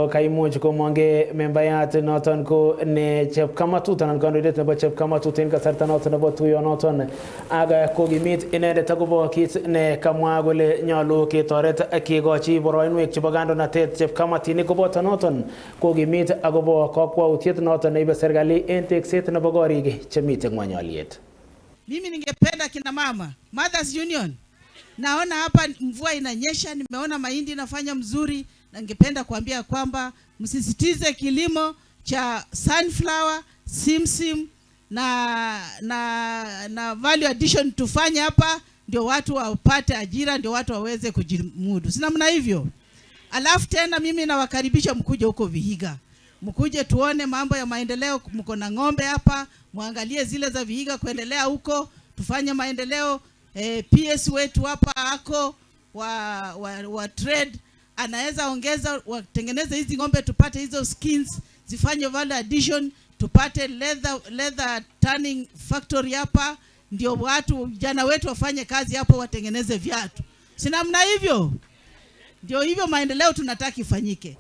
Kaimuch komonge membayat noton ko ne chepkamatut anan kandoindet nebo chepkamatut en kasarta noton nebo tuyonoton ak kokimit inendet akobo kit ne kamwa kole nyolu ketoret kekochi boroinwek chebo kandoinatet chepkamatinik koboto noton kokimit akobo kakwautiet noton neibe serikali en tekset nebo korik chemiten ngwony olyet. Mimi ningependa kina mama Mothers Union, naona hapa mvua inanyesha, nimeona mahindi inafanya mzuri, na ningependa kuambia kwamba msisitize kilimo cha sunflower, simsim na value addition tufanye hapa, ndio watu wapate ajira, ndio watu waweze kujimudu. Sina mna hivyo. Alafu tena mimi nawakaribisha mkuje huko Vihiga. Mkuje tuone mambo ya maendeleo, mko na ng'ombe hapa, muangalie zile za Vihiga kuendelea huko, tufanye maendeleo. PS wetu hapa ako wa trade anaweza ongeza, watengeneze hizi ng'ombe tupate hizo skins, zifanye value addition, tupate leather tanning factory hapa, ndio watu vijana wetu wafanye kazi hapo, watengeneze viatu. Sina mna hivyo? Ndio hivyo maendeleo tunataka ifanyike.